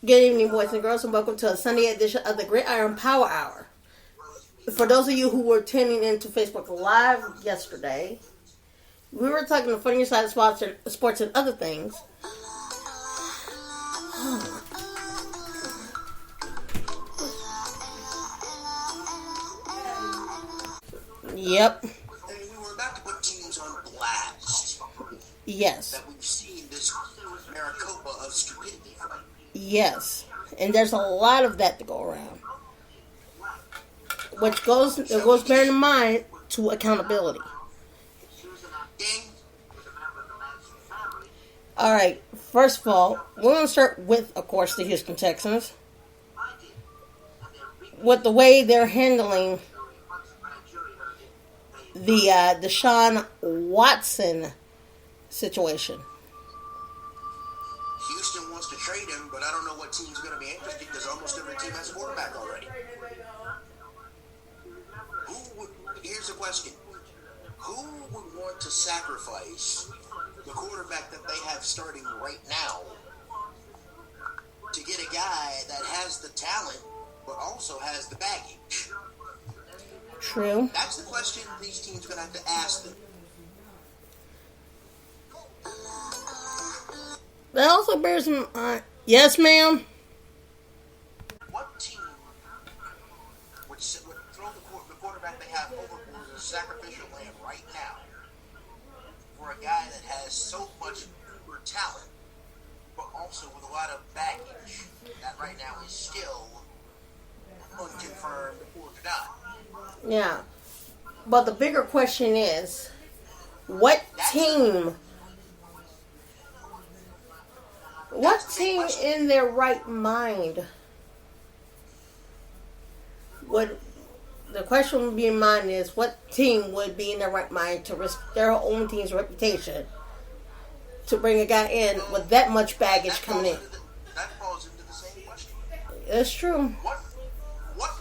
Good evening, boys and girls, and welcome to a Sunday edition of the Gridiron Power Hour. For those of you who were tuning into Facebook Live yesterday, we were talking the funnier side of sports and other things. Yep. And we were about to put teams on blast. Yes. That we've seen this Maricopa of stupidity. Yes. And there's a lot of that to go around. Which goes bear in mind to accountability. Ding. Alright, first of all, we're going to start with, of course, the Houston Texans. With the way they're handling the Deshaun Watson situation. Houston wants to trade him, but I don't know what team's going to be interested because almost every team has a quarterback already. Here's the question. Who would want to sacrifice the quarterback that they have starting right now to get a guy that has the talent but also has the baggage? True. That's the question these teams are going to have to ask them. That also bears in mind. Yes, ma'am. What team would throw the quarterback they have overboard as a sacrificial lamb right now for a guy that has so much uber talent, but also with a lot of baggage that right now is still unconfirmed or denied? Yeah. But the bigger question is, what team in their right mind would, the question would be in mind is, what team would be in their right mind to risk their own team's reputation to bring a guy in with that much baggage coming in? That falls into the same question. That's true. What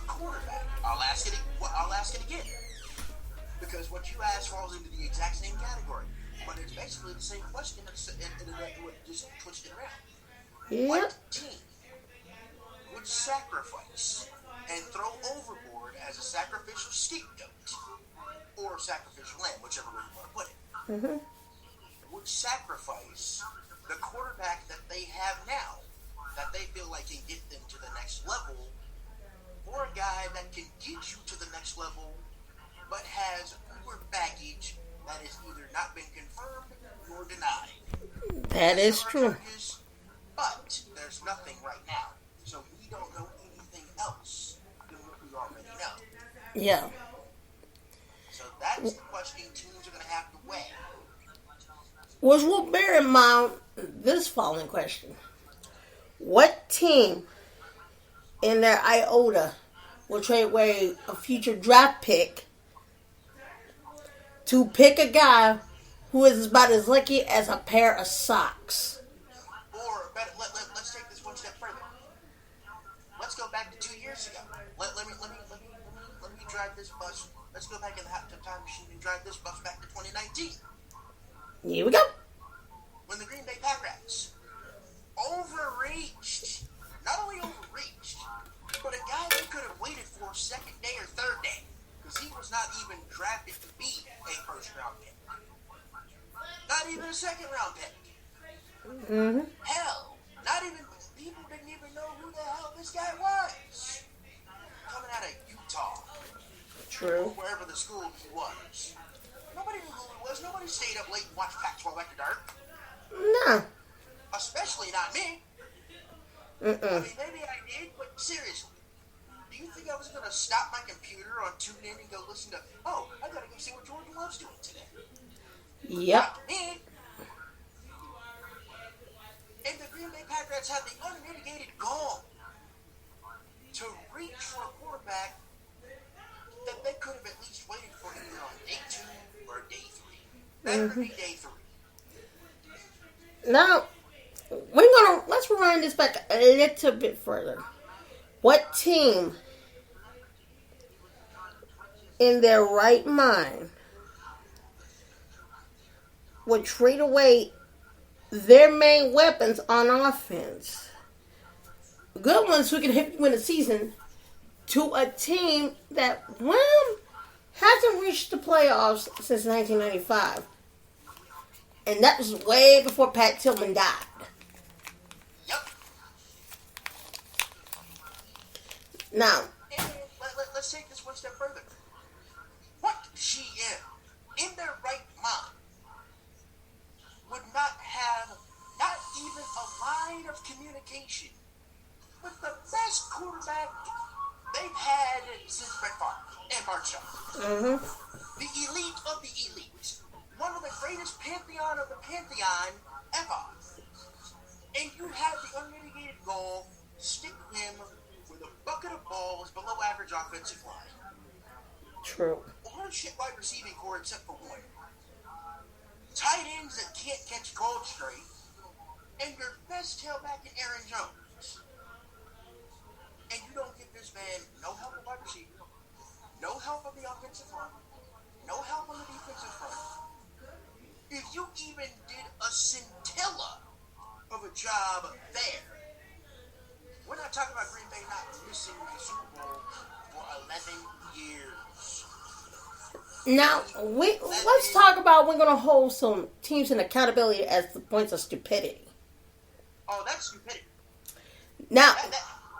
quarterback? I'll ask it again. Because what you asked falls into the exact same category. But it's basically the same question, just twist it around. Yep. What team would sacrifice and throw overboard as a sacrificial scapegoat or sacrificial lamb, whichever way you want to put it, would sacrifice the quarterback that they have now, that they feel like can get them to the next level, for a guy that can get you to the next level, but has uber baggage that has either not been confirmed nor denied? That is true. But there's nothing right now, so we don't know anything else than what we already know. Yeah. So that's the question teams are going to have to weigh. Which will bear in mind this following question. What team in their iota will trade away a future draft pick to pick a guy who is about as lucky as a pair of socks? Or let's take this one step further. Let's go back to 2 years ago. Let me drive this bus. Let's go back in the time machine and drive this bus back to 2019. Here we go. When the Green Bay Packers overreached. Not only overreached, but a guy they could have waited for second day or third day, because he was not even drafted to be a first round pick. Not even a second round pick. Hell, not even, people didn't even know who the hell this guy was. Coming out of Utah. True. Or wherever the school he was. Nobody knew who he was. Nobody stayed up late and watched Pac-12 after dark. No. Especially not me. I mean, maybe I did, but seriously. Do you think I was going to stop my computer on TuneIn and go listen to, I got to go see what Jordan Love's doing today? Yep. Not me. And the Green Bay Packers had the unmitigated gall to reach for a quarterback that they could have at least waited for either on day 2 or day 3. Better be day 3. Now, let's rewind this back a little bit further. What team in their right mind would trade away their main weapons on offense good ones who can help you win a season, to a team that, well, hasn't reached the playoffs since 1995. And that was way before Pat Tillman died. Yep. Now, And let's take this one step further. What GM in their right mind would not have not even a line of communication with the best quarterback they've had since Brett Favre and Bart Starr? The elite of the elite. One of the greatest pantheon of the pantheon ever. And you have the unmitigated goal, stick him with a bucket of balls below average offensive line. true. Horseshit wide receiving core except for one. Tight ends that can't catch gold straight. And your best tailback in Aaron Jones. And you don't give this man no help at wide receiver, no help on the offensive line, no help on the defensive front. If you even did a scintilla of a job there, we're not talking about Green Bay not missing the Super Bowl for 11 years. Now, let's talk about we're going to hold some teams in accountability as the points of stupidity. Oh, that's stupidity. Now,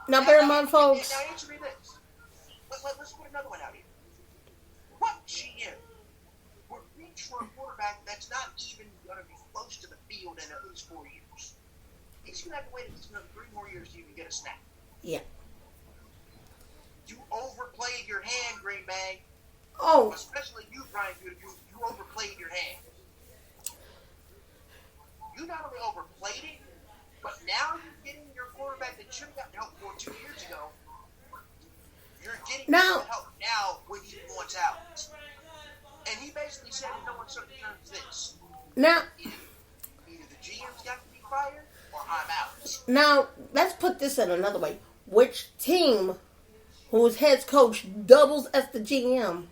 bear in mind, folks. Now answer me this. Let's put another one out here. What GM would reach for a quarterback that's not even going to be close to the field in at least 4 years? He's going to have to wait at least another 3 more years to even get a snap. Yeah. You overplayed your hand, Green Bay. Oh. Especially you, Brian. You overplayed your hand. You not only overplayed it, but now you're getting your quarterback that should have gotten help for 2 years ago. You're getting help now when he wants out. And he basically said in no uncertain terms this. Now, either the GM's got to be fired or I'm out. Now, let's put this in another way. Which team whose head coach doubles as the GM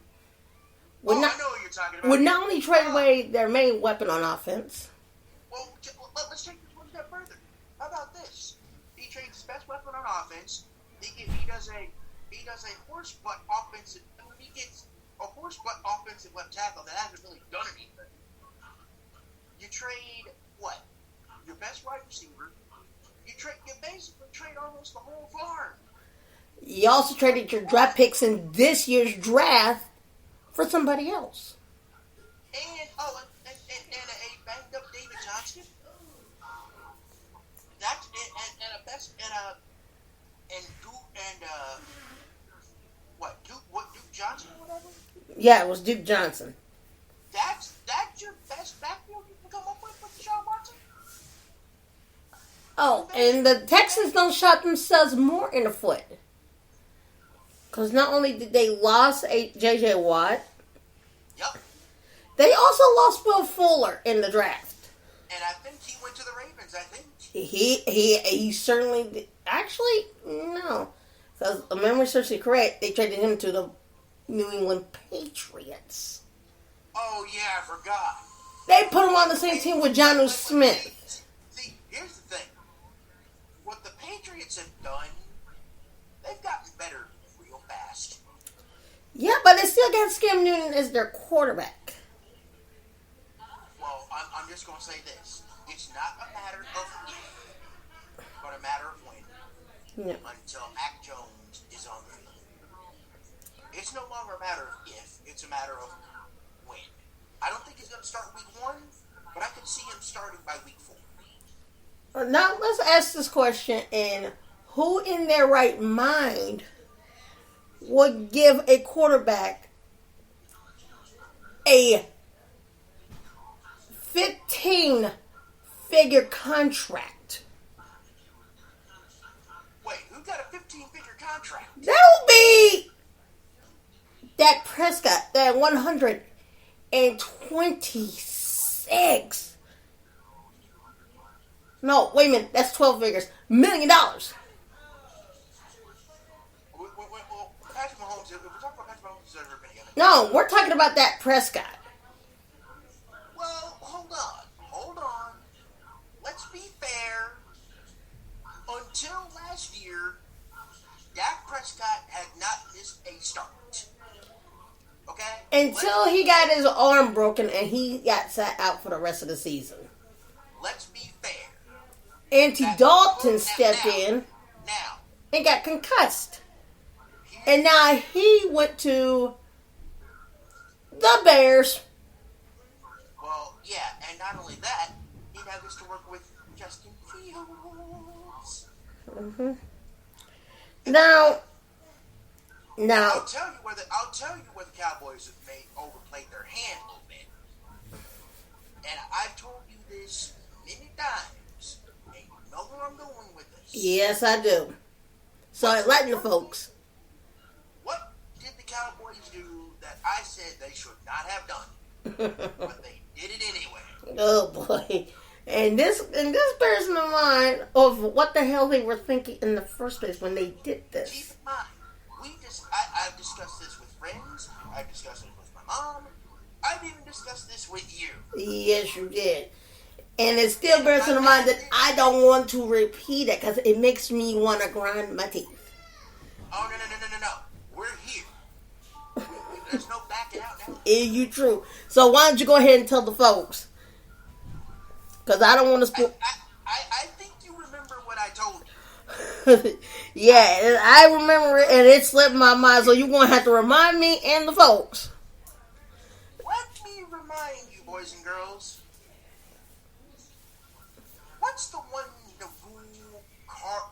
would I know what you're talking about. would not only trade away their main weapon on offense? Well, let's take this one step further. How about this? He trades his best weapon on offense. He does a horse butt offensive. He gets a horse butt offensive left tackle that hasn't really done anything. You trade what? Your best wide receiver. You basically trade almost the whole farm. You also traded your draft picks in this year's draft for somebody else. And a banged up David Johnston. That's Duke Johnson or whatever? Yeah, it was Duke Johnson. That's your best backfield you can come up with Deshaun Watson? Oh, and the Texans don't shot themselves more in the foot. Because not only did they lost J.J. Watt, Yep. they also lost Will Fuller in the draft. And I think he went to the Ravens, I think. He certainly did. Actually, no. Because if memory serves me correct, they traded him to the New England Patriots. Oh, yeah, I forgot. They put him on the same team with Jonnu Smith. See, here's the thing. What the Patriots have done, they've gotten better real fast. Yeah, but they still got Cam Newton as their quarterback. Well, I'm just going to say this. It's not a matter of if, but a matter of when. No. Until Mac Jones is on the field. It's no longer a matter of if, it's a matter of when. I don't think he's going to start week 1, but I could see him starting by week 4. Now, let's ask this question, and who in their right mind would give a quarterback a 15-figure contract? Wait, who got a 15-figure contract? That'll be Dak Prescott, that 126. No, wait a minute. That's 12 figures. $1 million. Well, Patrick Mahomes, if we're talking about Patrick Mahomes, he's never been together. No, we're talking about Dak Prescott. Well, hold on. Let's be fair. until last year, Dak Prescott had not missed a start. Okay? Until he got his arm broken and he got sat out for the rest of the season. Let's be fair. Andy Dalton stepped in Now. and got concussed. And now he went to the Bears. Well, yeah, and not only that, he now gets to work with Justin Fields. Mm-hmm. Now, I'll tell you where the Cowboys have overplayed their hand a little bit. And I've told you this many times, and you know where I'm going with this. Yes, I do. So enlighten the folks. What did the Cowboys do that I said they should not have done? But they did it anyway. Oh boy. And this bears in mind of what the hell they were thinking in the first place when they did this. Keep in mind, I've discussed this with friends, I've discussed it with my mom, I've even discussed this with you. Yes, you did. And it still bears in mind that I don't want to repeat it because it makes me want to grind my teeth. Oh, no. We're here. There's no backing out now. Is you true? So why don't you go ahead and tell the folks? Because I don't want to spoil. I think you remember what I told you. Yeah, I remember it and it slipped my mind. So you're going to have to remind me and the folks. Let me remind you, boys and girls. What's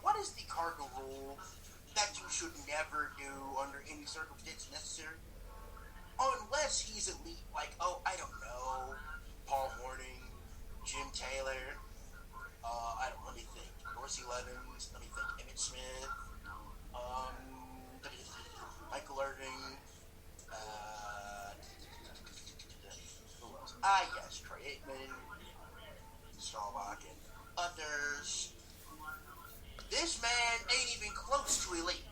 what is the cardinal rule that you should never do under any circumstance necessary? Unless he's elite, like, I don't know, Paul Horning, Jim Taylor, let me think, Dorsey Levens, let me think, Emmitt Smith, Michael Irving, who else? Yes, Troy Aikman, Staubach, and others. This man ain't even close to elite.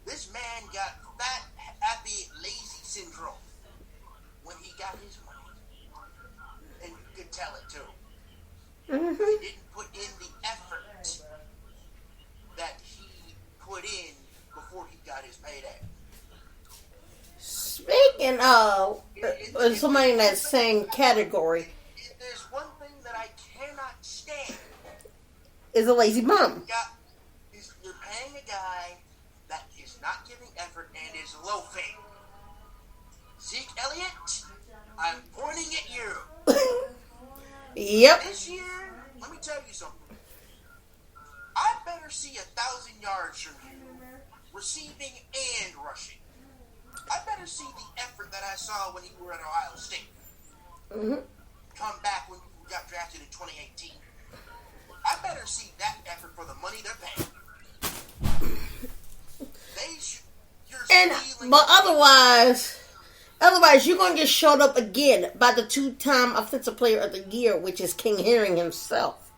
This man got fat, happy, lazy syndrome when he got his money. And you could tell it too. Mm-hmm. He didn't put in the effort that he put in before he got his payday. Speaking of somebody in that same category, there's one thing that I cannot stand. Is a lazy bum. You're paying a guy that is not giving effort and is loafing. Zeke Elliott, I'm pointing at you. Yep. This year, let me tell you something. I better see 1,000 yards from you, receiving and rushing. I better see the effort that I saw when you were at Ohio State. Mm-hmm. Come back when you got drafted in 2018. I better see that effort for the money they're paying. But otherwise, you're gonna get showed up again by the 2-time Offensive Player of the Year, which is King Herring himself.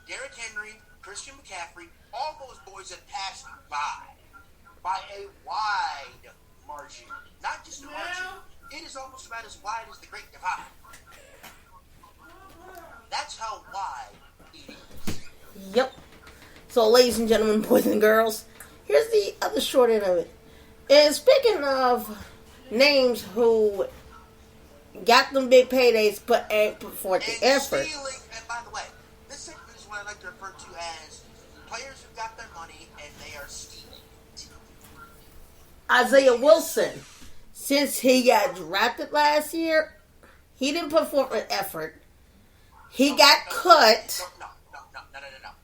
Derrick Henry, Christian McCaffrey, all those boys that passed you by a wide margin. Not just a margin. It is almost about as wide as the Great Divide. That's how wide it is. Yep. So, ladies and gentlemen, boys and girls, here's the other short end of it. And speaking of names who got them big paydays but ain't put forth the effort. And by the way, this segment is what I like to refer to as players who got their money and they are stealing it. Isaiah Wilson, since he got drafted last year, he didn't put forth an effort. He got cut. No.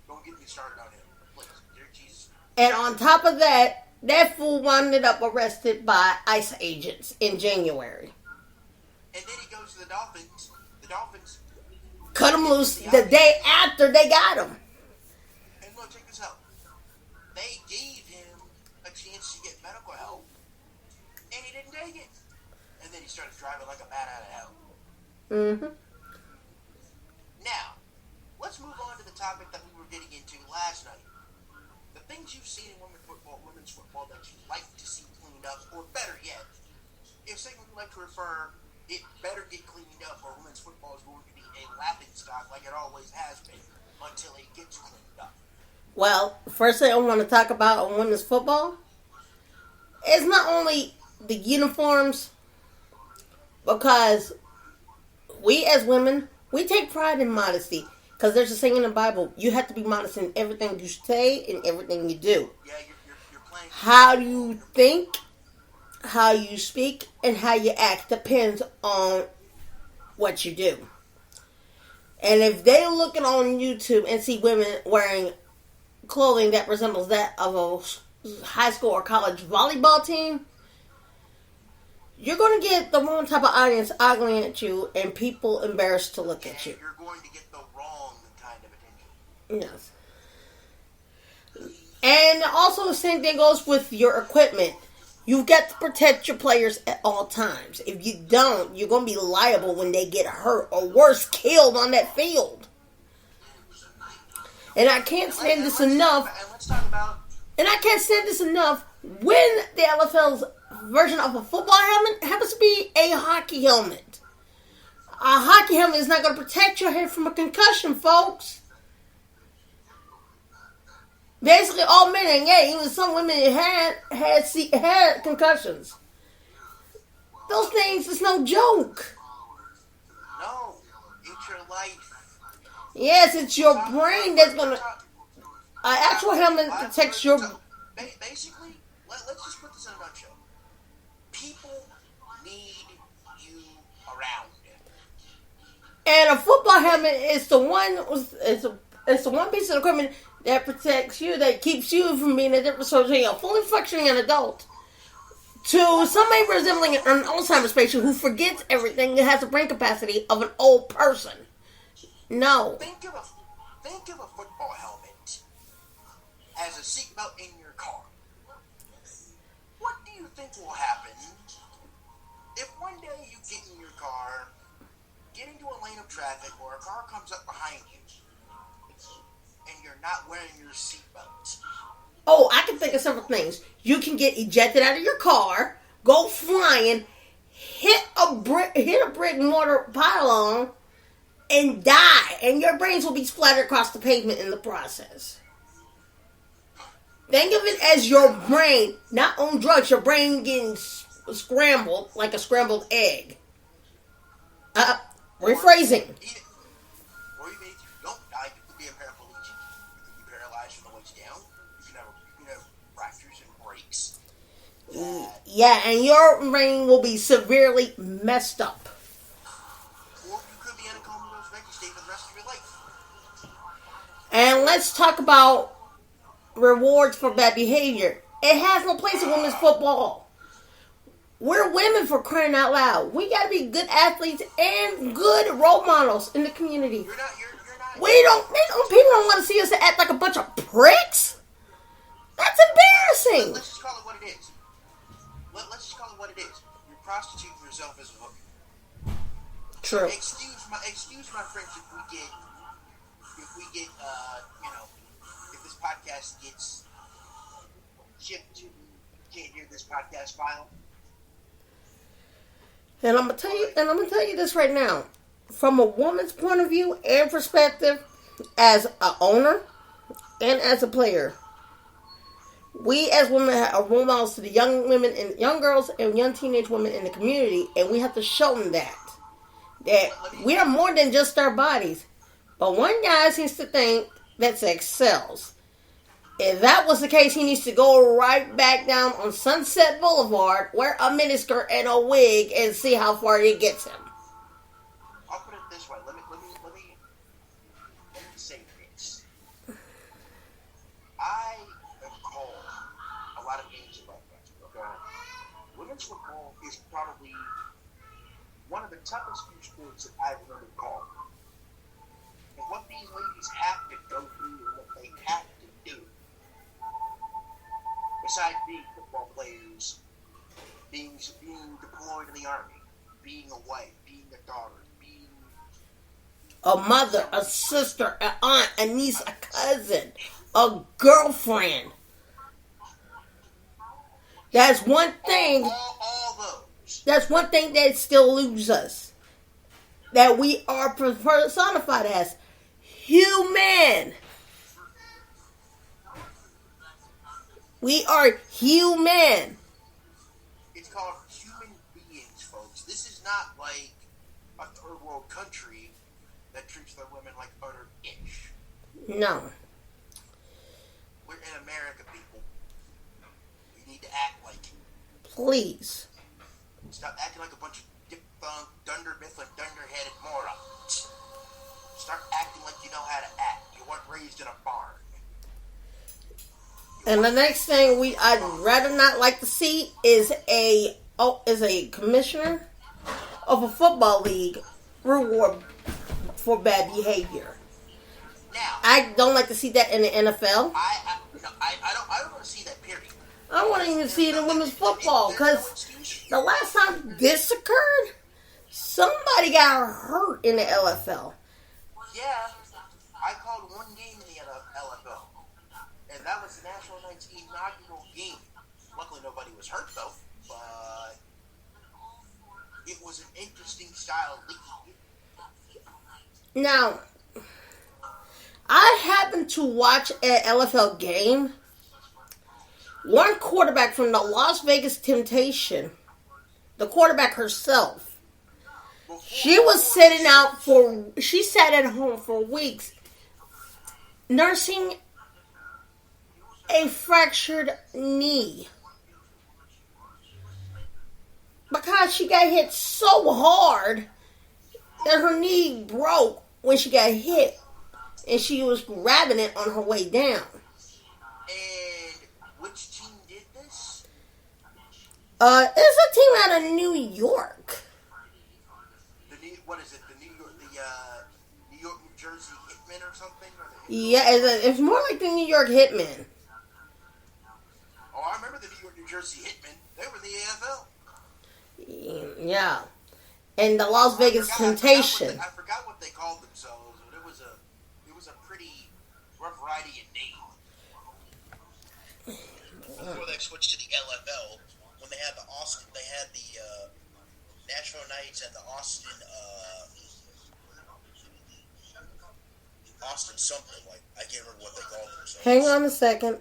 Don't get me started on him. Please. Dear Jesus. And on top of that, that fool wound up arrested by ICE agents in January. And then he goes to the Dolphins. The Dolphins cut him loose the day after they got him. And look, check this out. They gave him a chance to get medical help, and he didn't take it. And then he started driving like a bat out of hell. Mm-hmm. Now, let's move on to the topic that we were getting into last night. The things you've seen in women's football that you'd like to see cleaned up, or better yet, if segment would like to refer, it better get cleaned up, or women's football is going to be a laughing stock like it always has been. until it gets cleaned up. Well, first thing I want to talk about on women's football is not only the uniforms, because we as women, we take pride in modesty. Because there's a saying in the Bible, you have to be modest in everything you say and everything you do. Yeah, you're playing. How you think, how you speak, and how you act depends on what you do. And if they're looking on YouTube and see women wearing clothing that resembles that of a high school or college volleyball team, you're going to get the wrong type of audience ogling at you and people embarrassed to look at you. You're going to get the wrong kind of attention. Yes. And also the same thing goes with your equipment. You've got to protect your players at all times. If you don't, you're going to be liable when they get hurt or worse, killed on that field. And I can't stand this enough. And let's talk about. And I can't stand this enough when the LFL's version of a football helmet happens to be a hockey helmet. A hockey helmet is not going to protect your head from a concussion, folks. Basically, all men, and yeah, even some women had concussions. Those things is no joke. No, it's your life. Yes, it's your brain that's gonna. An actual helmet protects your. Basically, let's just put this in a nutshell. People need you around. And a football helmet is the one. It's the one piece of equipment that protects you, that keeps you from being a different sort of a fully functioning adult to somebody resembling an Alzheimer's patient who forgets everything and has the brain capacity of an old person. No. Think of a football helmet as a seatbelt in your car. What do you think will happen if one day you get in your car, get into a lane of traffic, or a car comes up behind you, and you're not wearing your seatbelt? Oh, I can think of several things. You can get ejected out of your car, go flying, hit a brick mortar pylon, and die. And your brains will be splattered across the pavement in the process. Think of it as your brain, not on drugs, your brain getting scrambled like a scrambled egg. Rephrasing. Or even if you don't die, you could be a paraplegic. You could be paralyzed from the waist down. You can have fractures and breaks. Yeah, and your brain will be severely messed up. Or you could be in a comatose veggie state for the rest of your life. And let's talk about rewards for bad behavior. It has no place in women's football. We're women, for crying out loud. We gotta be good athletes and good role models in the community. You're not. People don't want to see us act like a bunch of pricks. That's embarrassing. Let's just call it what it is. Let's just call it what it is. You're prostituting yourself as a hooker. True. Excuse my French if this podcast gets shipped to, you can't hear this podcast file. And I'm gonna tell you this right now, from a woman's point of view and perspective, as an owner and as a player, we as women are role models to the young women and young girls and young teenage women in the community, and we have to show them that we are more than just our bodies. But one guy seems to think that sex sells. If that was the case, he needs to go right back down on Sunset Boulevard, wear a miniskirt and a wig, and see how far it gets him. I'll put it this way. Let me say this. I have called a lot of games about that. Okay? Women's football is probably one of the toughest few sports that I've ever called. And what these ladies have to go through and what they have to do, besides being football players, being deployed in the army, being a wife, being a daughter, being a mother, a sister, an aunt, a niece, a cousin, a girlfriend. That's one thing. All those. That's one thing that still eludes us. That we are personified as human. We are human. It's called human beings, folks. This is not like a third world country that treats their women like utter ish. No. We're in America, people. We need to act like it. Please. Stop acting like a bunch of dip-thunk, dunder-mifflin, dunder-headed morons. Start acting like you know how to act. You weren't raised in a barn. And the next thing I'd rather not like to see is a commissioner of a football league reward for bad behavior. Now, I don't like to see that in the NFL. I don't want to see that, period. I don't want to even see it in women's football because the last time this occurred, somebody got hurt in the LFL. Yeah, I called one game in the LFL, and that was the National Night's inaugural game. Luckily, nobody was hurt, though, but it was an interesting style league. Now, I happened to watch an LFL game. One quarterback from the Las Vegas Temptation, the quarterback herself, she sat at home for weeks nursing a fractured knee because she got hit so hard that her knee broke when she got hit and she was grabbing it on her way down. And which team did this? It's a team out of New York. What is it? The New York, New Jersey Hitmen or something? Yeah, it's more like the New York Hitmen. Oh, I remember the New York, New Jersey Hitmen. They were in the AFL. Yeah. And the Las Vegas Temptation. I forgot what they called themselves, but it was a pretty rough variety of name. Before they switched to the LFL, when they had the National Knights and the Austin something, like, I can't remember what they called themselves. Hang on a second.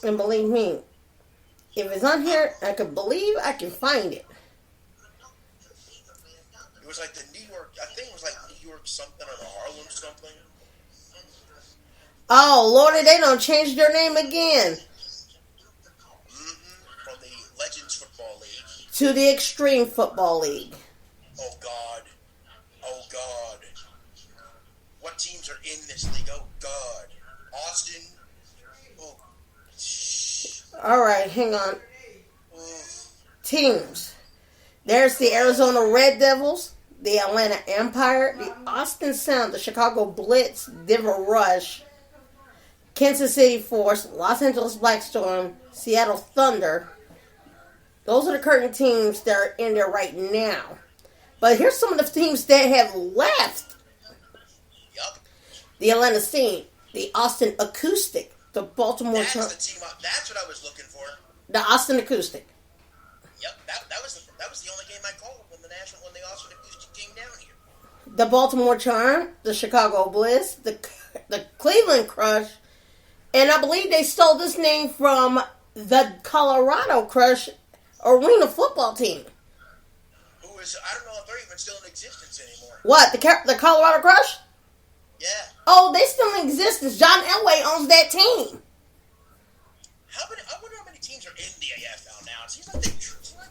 And believe me, if it's on here, I can find it. It was like the New York, I think it was like New York something or the Harlem something. Oh, Lordy, they don't change their name again. From the Legends Football League to the Extreme Football League. Oh, God. Oh, God. What teams are in this league? Oh, God. Austin. Oh. Alright, hang on. Teams. There's the Arizona Red Devils, the Atlanta Empire, the Austin Sound, the Chicago Blitz, Denver Rush, Kansas City Force, Los Angeles Black Storm, Seattle Thunder. Those are the current teams that are in there right now. But here's some of the teams that have left. Yep. The Atlanta Steam, the Austin Acoustic, the Baltimore... That's the team. That's what I was looking for. The Austin Acoustic. Yep, that was the only game I called when the Austin Acoustic came down here. The Baltimore Charm, the Chicago Bliss, the Cleveland Crush, and I believe they stole this name from the Colorado Crush arena football team. Who is, I don't know if they're even still in existence anymore. What, the Colorado Crush? Yeah. Oh, they still in existence. John Elway owns that team. I wonder how many teams are in the AFL now. It seems like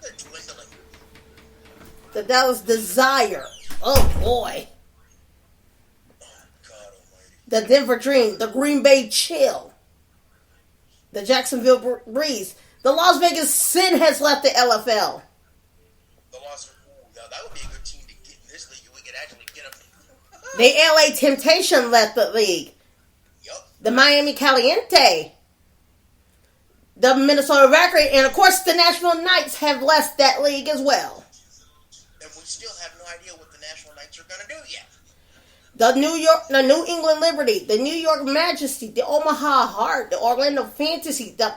they're dwindling. The Dallas Desire. Oh, boy. Oh, God almighty. The Denver Dream. The Green Bay Chill. The Jacksonville Breeze. The Las Vegas Sin has left the LFL. That would be a good team to get in this league if we could actually get them. The LA Temptation left the league. Yup. The Miami Caliente. The Minnesota Valkyrie, and of course the National Knights have left that league as well. And we still have no idea what the National Knights are going to do yet. The New England Liberty, the New York Majesty, the Omaha Heart, the Orlando Fantasy, the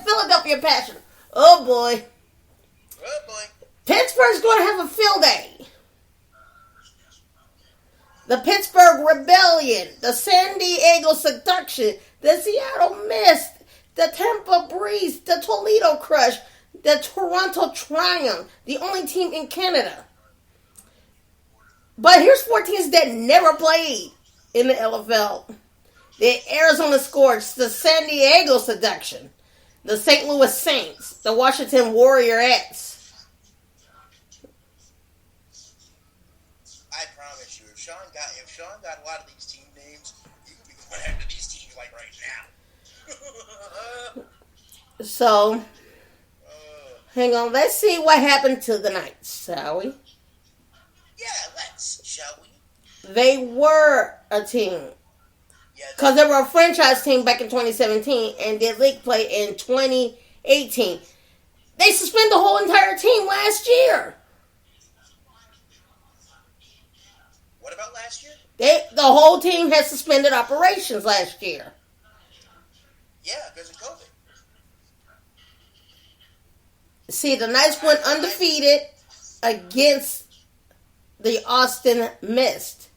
Philadelphia Passion. Oh boy. Oh boy. Pittsburgh's going to have a field day. the Pittsburgh Rebellion, the San Diego Seduction, the Seattle Mist, the Tampa Breeze, the Toledo Crush, the Toronto Triumph, the only team in Canada. But here's 4 teams that never played in the LFL. The Arizona Scorch, the San Diego Seduction, the St. Louis Saints, the Washington Warriorettes. I promise you, if Sean got a lot of these team names, he would be going after these teams like right now. So, hang on. Let's see what happened to the Knights, shall we? Yeah, shall we? They were a team. Because they were a franchise team back in 2017 and did league play in 2018. They suspended the whole entire team last year. What about last year? The whole team had suspended operations last year. Yeah, because of COVID. See, the Knights went undefeated against the Austin Mist.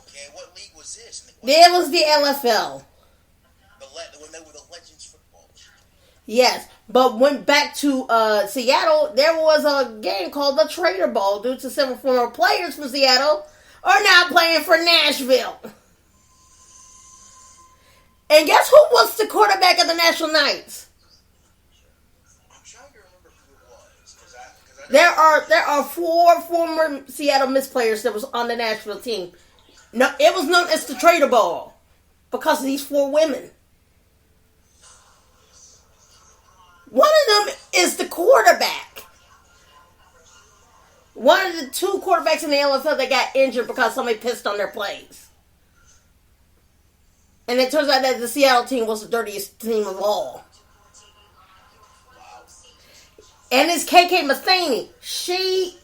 Okay, what league was this? It was the LFL. When they were the Legends football. Yes, but went back to Seattle. There was a game called the Trader Bowl due to several former players from Seattle are now playing for Nashville. And guess who was the quarterback of the National Knights? I'm trying to remember who it was. There are 4 former Seattle Mist players that was on the Nashville team. No, it was known as the Trader Bowl because of these 4 women. One of them is the quarterback. One of the 2 quarterbacks in the LFL that got injured because somebody pissed on their plays. And it turns out that the Seattle team was the dirtiest team of all. And it's KK Matheny. She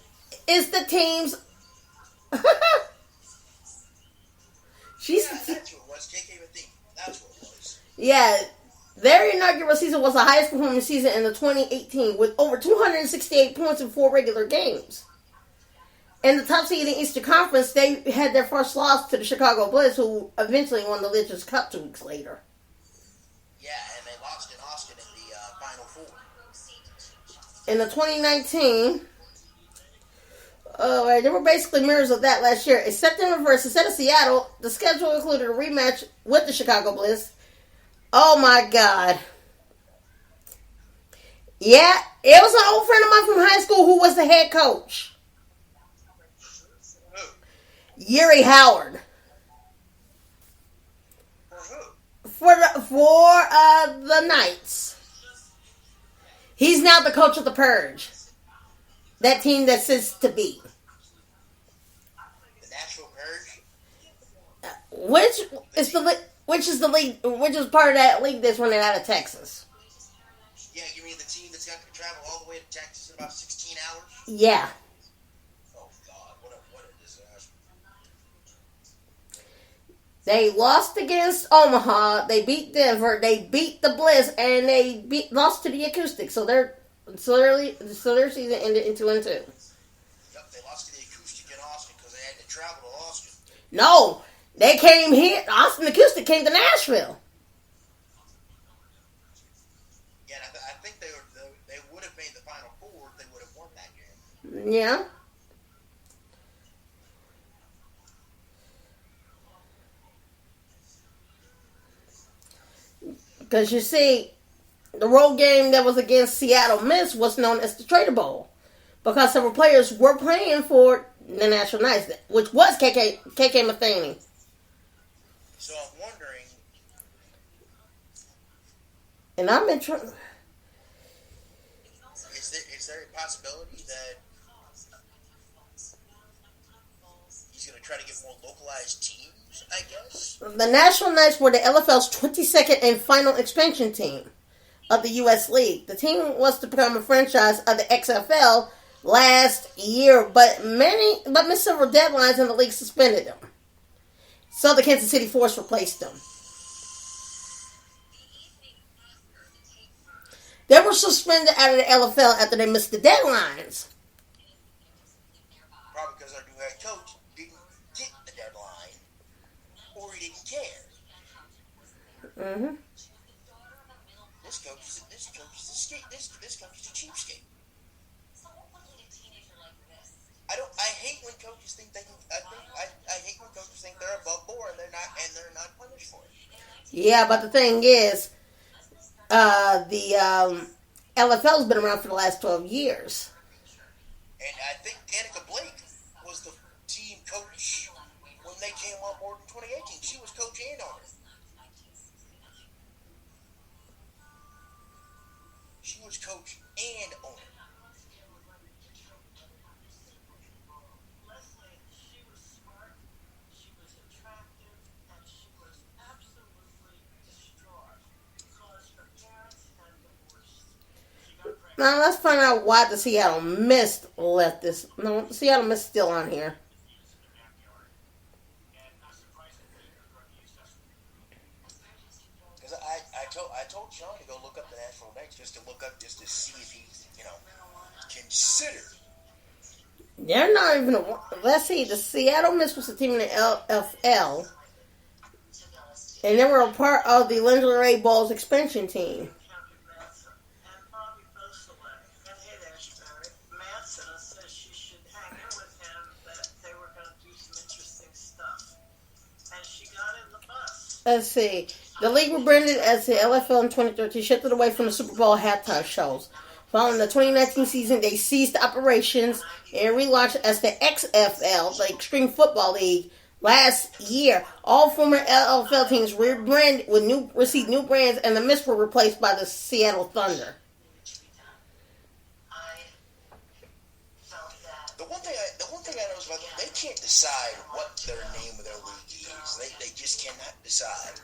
is the team's... That's what it was. KK Matheny. That's what it was. Yeah. Their inaugural season was the highest performing season in the 2018 with over 268 points in 4 regular games. In the top seed in the Eastern Conference, they had their first loss to the Chicago Blitz, who eventually won the Legends Cup 2 weeks later. Yeah, and they lost in Austin in the Final Four. In the 2019, they were basically mirrors of that last year, except in reverse. Instead of Seattle, the schedule included a rematch with the Chicago Blitz. Oh my God. Yeah, it was an old friend of mine from high school who was the head coach. Yuri Howard. For the Knights. He's now the coach of the Purge. That team that sits to be. The Nashville Purge? Which is part of that league that's running out of Texas. Yeah, you mean the team that's got to travel all the way to Texas in about 16 hours? Yeah. Oh, God. What a disaster. They lost against Omaha. They beat Denver. They beat the Blitz, and they lost to the Acoustic. So their season ended in 2-2. Yep, they lost to the Acoustic in Austin because they had to travel to Austin. No, they came here. Austin Acoustic came to Nashville. Yeah, I think they would have made the Final Four if they would have won that game. Yeah. Because you see, the road game that was against Seattle Mist was known as the Trader Bowl. Because several players were playing for the National Knights, which was KK Matheny. So I'm wondering... And I'm in trouble. Is there a possibility that he's going to try to get more localized teams, I guess? The National Knights were the LFL's 22nd and final expansion team of the U.S. League. The team was to become a franchise of the XFL last year, but missed several deadlines and the league suspended them. So the Kansas City Force replaced them. They were suspended out of the LFL after they missed the deadlines. Probably because our new head coach didn't or he didn't care. Mm-hmm. This coach is a cheapskate. I hate when coaches think they can. I hate when coaches think they're above board and they're not punished for it. Yeah, but the thing is, the LFL's been around for the last 12 years. And I think Danica Blake was the team coach when they came on board in 2018. She was coach and owner. She was coach and owner. Now let's find out why the Seattle Mist left this. No, the Seattle Mist still on here. Because I told Sean to go look up the Nashville Knights just to see if he's considered. They're not even. Let's see. The Seattle Mist was a team in the LFL, and they were a part of the Lingerie Balls expansion team. Let's see. The league rebranded as the LFL in 2013, shifted away from the Super Bowl halftime shows. Following the 2019 season, they ceased operations and relaunched as the XFL, the Extreme Football League, last year. All former LFL teams rebranded received new brands, and the Mist were replaced by the Seattle Thunder. The one thing I know is about them, they can't decide what their name of their league is. They just cannot decide.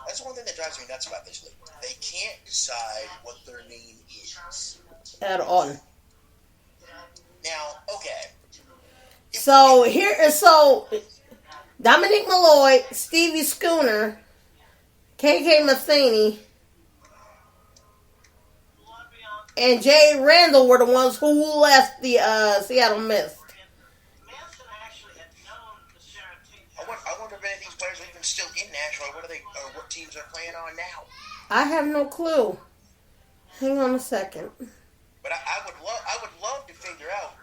That's one thing that drives me nuts about this league. They can't decide what their name is. At all. Now, okay. So Dominic Malloy, Stevie Schooner, KK Matheny, and Jay Randall were the ones who left the Seattle Mist. I wonder if any of these players are even still in Nashville. What teams are playing on now? I have no clue. Hang on a second. But I would love to figure out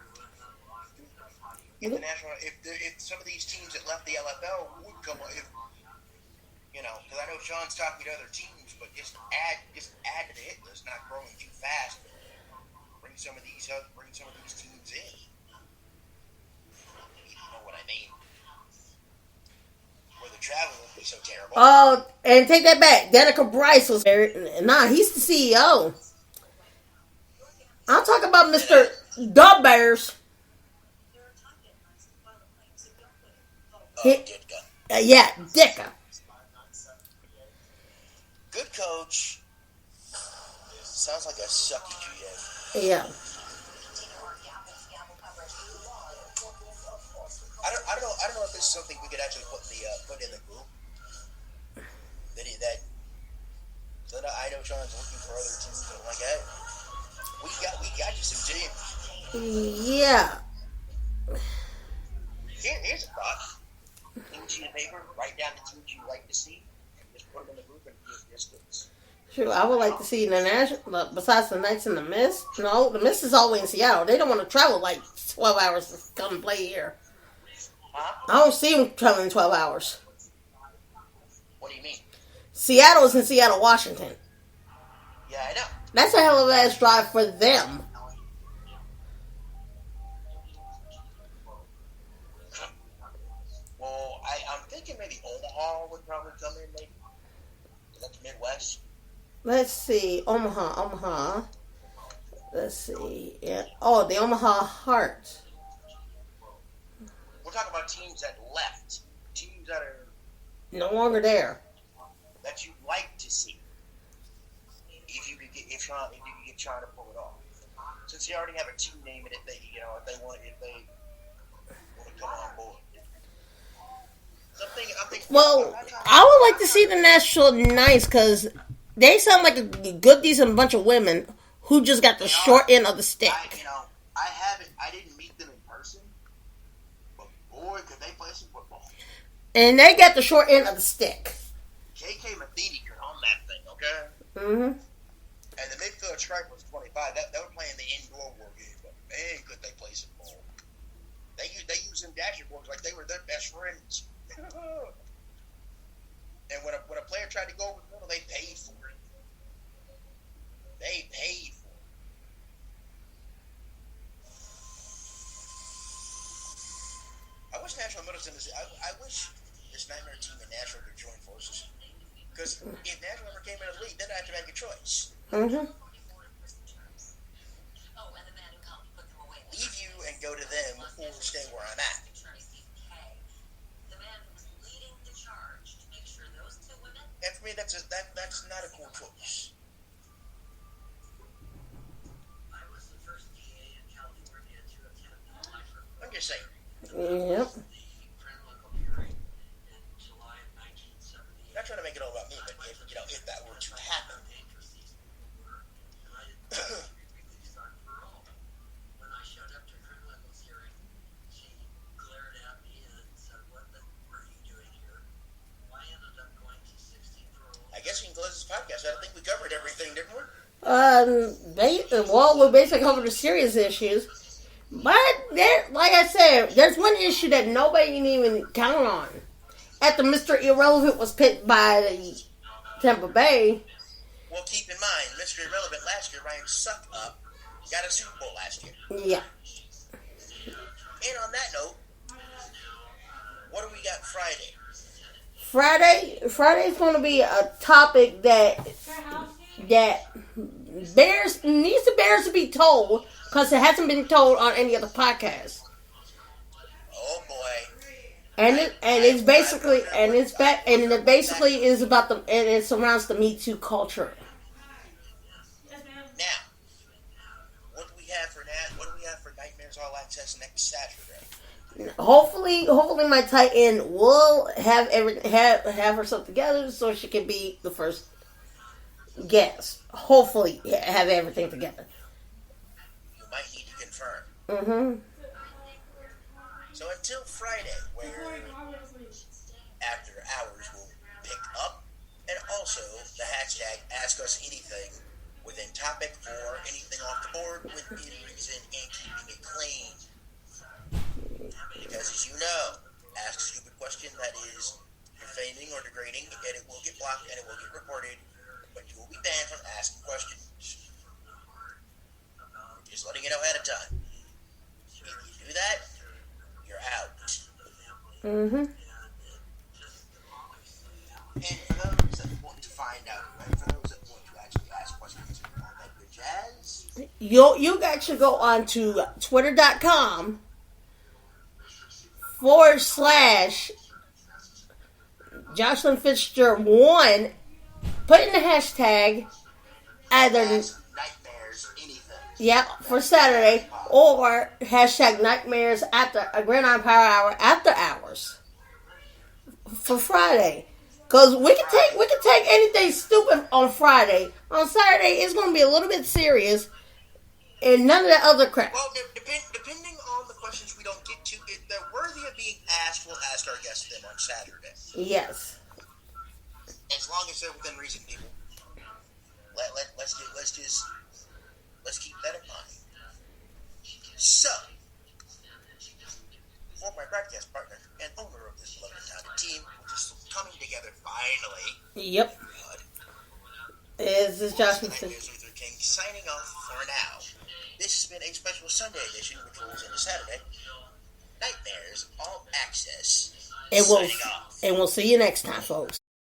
if the National, if some of these teams that left the LFL would come, because I know Sean's talking to other teams, but just add to the hit list, not growing too fast. Bring some of these teams in. You know what I mean? Where the travel won't be so terrible. Oh, and take that back. Danica Bryce was he's the CEO. I'm talking about Mr. Dub Bears. Ditka. Yeah, Ditka. Good coach. Sounds like a sucky GM. Yeah. I don't know if this is something we could actually put in the group. That I know Sean's looking for other teams, and I'm like, hey, we got you some teams. Yeah. Here's a thought. Clean sheet of paper, write down the teams you'd like to see, and just put them in the group and give distance. Sure, I would like to see the National, besides the Knights and the Mist. No, the Mist is always in Seattle. They don't want to travel like 12 hours to come and play here. Huh? I don't see them traveling 12 hours. What do you mean? Seattle is in Seattle, Washington. Yeah, I know. That's a hell of a ass drive for them. Well, I'm thinking maybe Omaha would probably come in, maybe. That's Midwest. Let's see. Omaha. Let's see. Yeah. Oh, the Omaha Heart. We're talking about teams that left. Teams that are No longer there. that you'd like to see. If you could get Sean to pull it off. Since you already have a team name in it, if they want to come on board. Well, I would like to see the Nashville Knights because they sound like a good, decent bunch of women who just got the short end of the stick. I didn't meet them in person, but boy, could they play some football. And they got the short end of the stick. KK Matheny could on that thing, okay? Mm-hmm. And the midfield striker was 25. They were playing the indoor war game, but man, could they play some ball. They use them dashboards like they were their best friends. And when a player tried to go over the middle, they paid for it. They paid for it. I wish National Middleton I wish this nightmare team in Nashville could join forces. Because if Nashville ever came in the league, then I have to make a choice. Mm-hmm. Leave you and go to them, or stay where I'm at. And for me, that's not a cool choice. I'm just saying. Yep. Not trying to make it all about me, but if that were to happen. I guess we can close this podcast. I think we covered everything, didn't we? We basically covered the serious issues. But, like I said, there's one issue that nobody can even count on. After Mr. Irrelevant was picked by the Tampa Bay. Well, keep in mind, Mr. Irrelevant last year, Ryan Suck Up, got a Super Bowl last year. Yeah. And on that note, what do we got Friday? Friday's going to be a topic that needs the Bears to be told, because it hasn't been told on any other podcast. Oh boy! And it surrounds the Me Too culture. Now, what do we have for Nightmares All Access next Saturday? Hopefully my tight end will have herself together so she can be the first guest. Hopefully, have everything together. You might need to confirm. Mm-hmm. So until Friday, where After Hours will pick up, and also the hashtag Ask Us Anything within topic or anything off the board within reason and keeping it clean. Because as you know, ask a stupid question that is defaming or degrading, and it will get blocked and it will get reported, but you will be banned from asking questions. Just letting you know ahead of time. If you do that, you're out. Mm-hmm. And for those that want to find out, and for those that want to actually ask questions and all that good jazz, you guys should go on to twitter.com/ Jocelyn Fisher 1. Put in the hashtag either Nightmares Anything. Yep, for Saturday, or hashtag Nightmares after a Gridiron Power Hour after hours for Friday. Cause we can take anything stupid on Friday. On Saturday, it's gonna be a little bit serious, and none of that other crap. Well, depending on the questions we don't get to, if they're worthy of being asked, we'll ask our guests them on Saturday. Yes. As long as they're within reason, people. Let's keep that in mind. So, for my broadcast partner and owner of this beloved talented team, which is coming together finally. Yep. Is this Jocelyn Luther King signing off for now. This has been a special Sunday edition, which rolls into Saturday. Nightmares All Access. And we'll see you next time, folks.